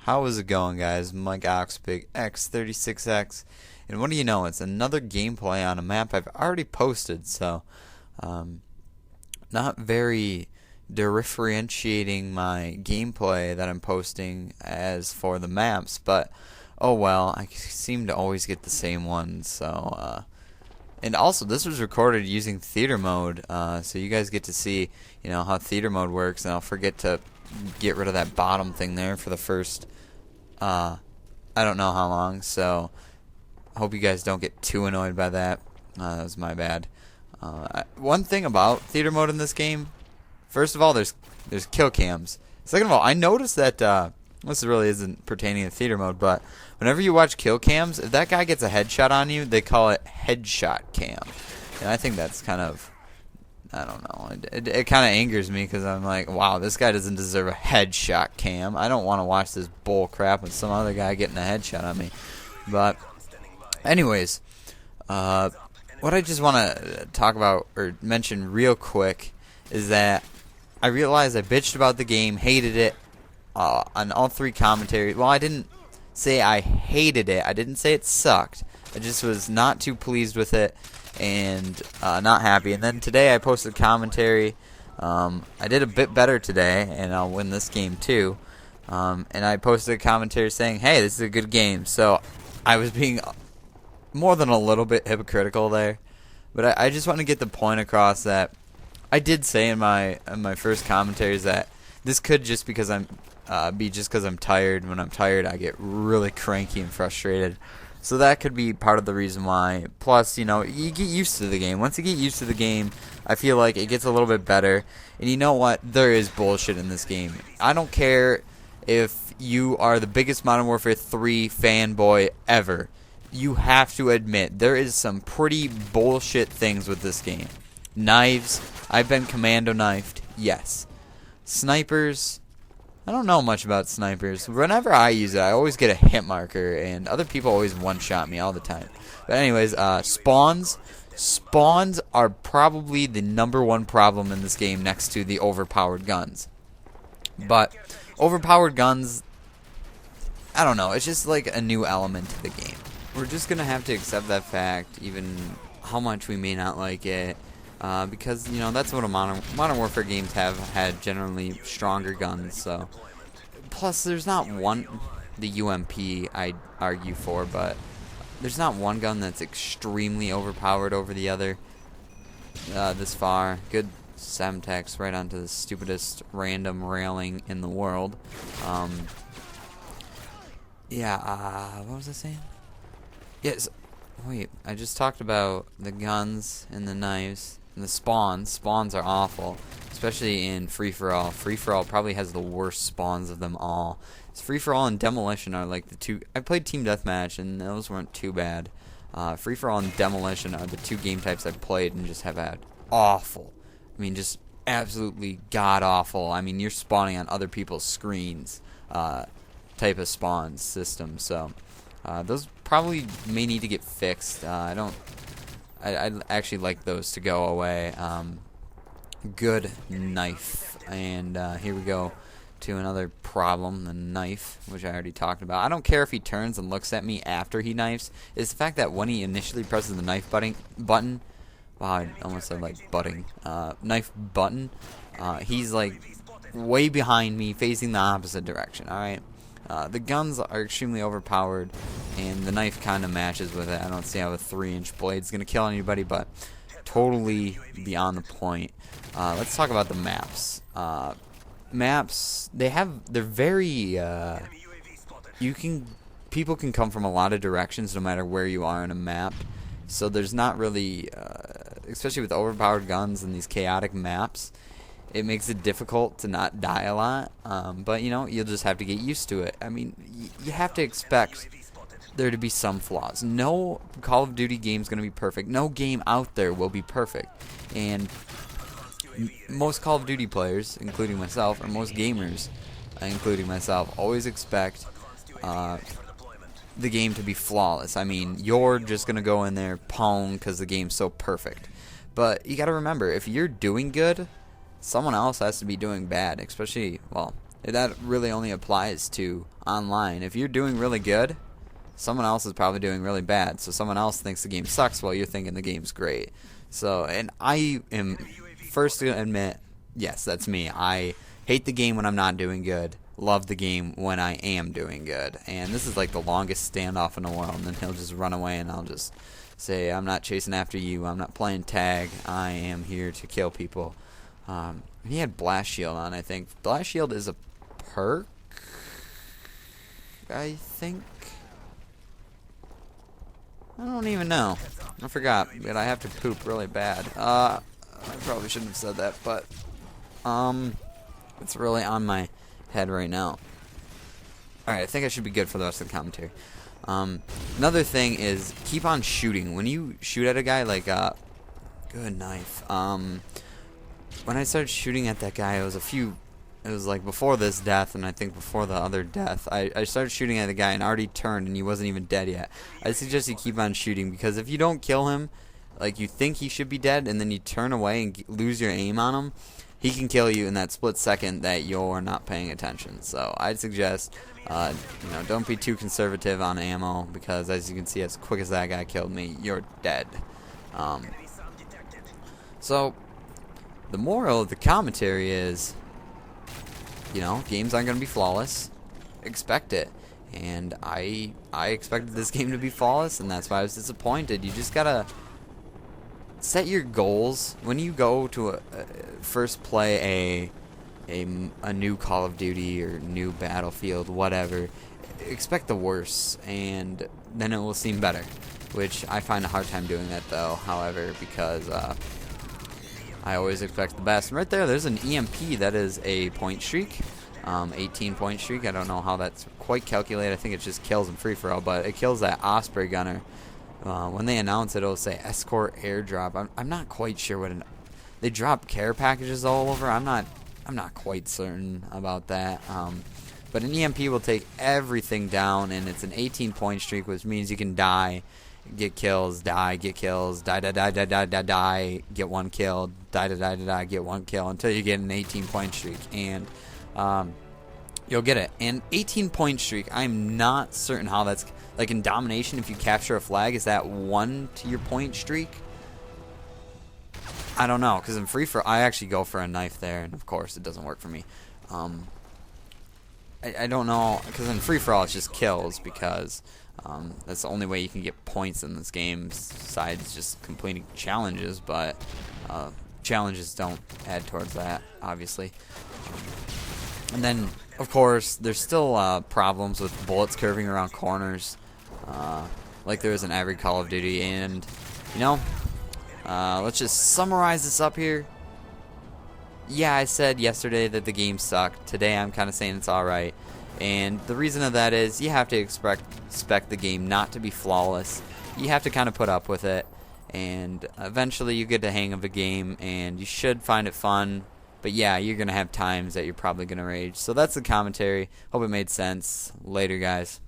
How is it going, guys? Mike Oxpig X36X, and what do you know? It's another gameplay on a map I've already posted, so not very differentiating my gameplay that I'm posting as for the maps, but oh well, I seem to always get the same ones, so and also this was recorded using theater mode, so you guys get to see, how theater mode works, and I'll forget to get rid of that bottom thing there for the first I don't know how long, so I hope you guys don't get too annoyed by that. That was my bad. One thing about theater mode in this game, first of all, there's kill cams. Second of all, I noticed that this really isn't pertaining to theater mode, but whenever you watch kill cams, if that guy gets a headshot on you, they call it headshot cam, and I think that's kind of, I don't know. It kind of angers me because I'm like, wow, this guy doesn't deserve a headshot cam. I don't want to watch this bull crap with some other guy getting a headshot on me. But, anyways, what I just want to talk about or mention real quick is that I realized I bitched about the game, hated it on all three commentaries. Well, I didn't say I hated it. I didn't say it sucked. I just was not too pleased with it and not happy. And then today I posted commentary. I did a bit better today, and I'll win this game too. And I posted a commentary saying, hey, this is a good game. So I was being more than a little bit hypocritical there. But I just want to get the point across that I did say in my first commentaries that this could just because be just because I'm tired. When I'm tired, I get really cranky and frustrated. So that could be part of the reason why. Plus, you get used to the game. Once you get used to the game, I feel like it gets a little bit better. And you know what? There is bullshit in this game. I don't care if you are the biggest Modern Warfare 3 fanboy ever. You have to admit, there is some pretty bullshit things with this game. Knives. I've been commando knifed. Yes. Snipers. I don't know much about snipers. Whenever I use it, I always get a hit marker, and other people always one-shot me all the time. But anyways, spawns. Spawns are probably the #1 problem in this game next to the overpowered guns. But overpowered guns, I don't know. It's just like a new element to the game. We're just going to have to accept that fact, even how much we may not like it. Because, that's what Modern Warfare games have had, generally stronger guns, so. Plus, there's not one, the UMP I'd argue for, but there's not one gun that's extremely overpowered over the other this far. Good Semtex right onto the stupidest random railing in the world. What was I saying? Yes. Wait, I just talked about the guns and the knives. And the spawns. Spawns are awful, especially in free-for-all. Free-for-all probably has the worst spawns of them all. Free-for-all and demolition are like the two. I played team deathmatch, and those weren't too bad. Free-for-all and demolition are the two game types I've played and just have had awful. I mean, just absolutely god-awful. I mean, you're spawning on other people's screens type of spawn system. So those probably may need to get fixed. I'd actually like those to go away. Good knife. And here we go to another problem, the knife, which I already talked about. I don't care if he turns and looks at me after he knifes. It's the fact that when he initially presses the knife button, wow, I almost said like butting, knife button, he's like way behind me, facing the opposite direction, alright? The guns are extremely overpowered, and the knife kind of matches with it. I don't see how a 3-inch blade's going to kill anybody, but totally beyond the point. Let's talk about the maps. Maps, they're very, people can come from a lot of directions no matter where you are in a map. So there's not really, especially with overpowered guns and these chaotic maps, it makes it difficult to not die a lot, but you'll just have to get used to it. I mean, you have to expect there to be some flaws. No Call of Duty game is going to be perfect. No game out there will be perfect. And most Call of Duty players, including myself, or most gamers, including myself, always expect the game to be flawless. I mean, you're just going to go in there, pwn, because the game's so perfect. But you got to remember, if you're doing good, someone else has to be doing bad, especially, well, That really only applies to online. If you're doing really good, someone else is probably doing really bad. So someone else thinks the game sucks while you're thinking the game's great. So, and I am first to admit, yes, that's me. I hate the game when I'm not doing good. Love the game when I am doing good. And this is like the longest standoff in the world. And then he'll just run away and I'll just say, I'm not chasing after you. I'm not playing tag. I am here to kill people. He had Blast Shield on, I think. Blast Shield is a perk, I think. I don't even know. I forgot, but I have to poop really bad. I probably shouldn't have said that, but it's really on my head right now. Alright, I think I should be good for the rest of the commentary. Another thing is keep on shooting. When you shoot at a guy, like, good knife. When I started shooting at that guy, it was like before this death, and I think before the other death, I started shooting at the guy and already turned, and he wasn't even dead yet. I suggest you keep on shooting, because if you don't kill him, like you think he should be dead, and then you turn away and lose your aim on him, he can kill you in that split second that you're not paying attention. So I'd suggest, don't be too conservative on ammo, because as you can see, as quick as that guy killed me, you're dead. So the moral of the commentary is, games aren't going to be flawless. Expect it. And I expected this game to be flawless, and that's why I was disappointed. You just got to set your goals. When you go to first play a new Call of Duty or new Battlefield, whatever, expect the worst, and then it will seem better. Which I find a hard time doing that, though, however, because I always expect the best. And right there's an EMP that is a point streak, 18-point streak. I don't know how that's quite calculated. I think it just kills in free-for-all, but it kills that Osprey gunner. When they announce it, it'll say escort airdrop. I'm not quite sure what they drop care packages all over. I'm not quite certain about that. But an EMP will take everything down, and it's an 18-point streak, which means you can die, get kills, die, get kills, die, get one kill, die, get one kill, until you get an 18-point streak, and you'll get it. And 18-point streak, I'm not certain how that's, like in domination, if you capture a flag, is that 1 to your point streak? I don't know, because in free-for-all, I actually go for a knife there, and of course it doesn't work for me. I don't know, because in free-for-all it's just kills, because that's the only way you can get points in this game, besides just completing challenges, but challenges don't add towards that, obviously. And then, of course, there's still problems with bullets curving around corners, like there is in every Call of Duty, and, let's just summarize this up here. Yeah, I said yesterday that the game sucked. Today I'm kind of saying it's alright. And the reason of that is you have to expect the game not to be flawless. You have to kind of put up with it. And eventually you get the hang of the game and you should find it fun. But yeah, you're going to have times that you're probably going to rage. So that's the commentary. Hope it made sense. Later, guys.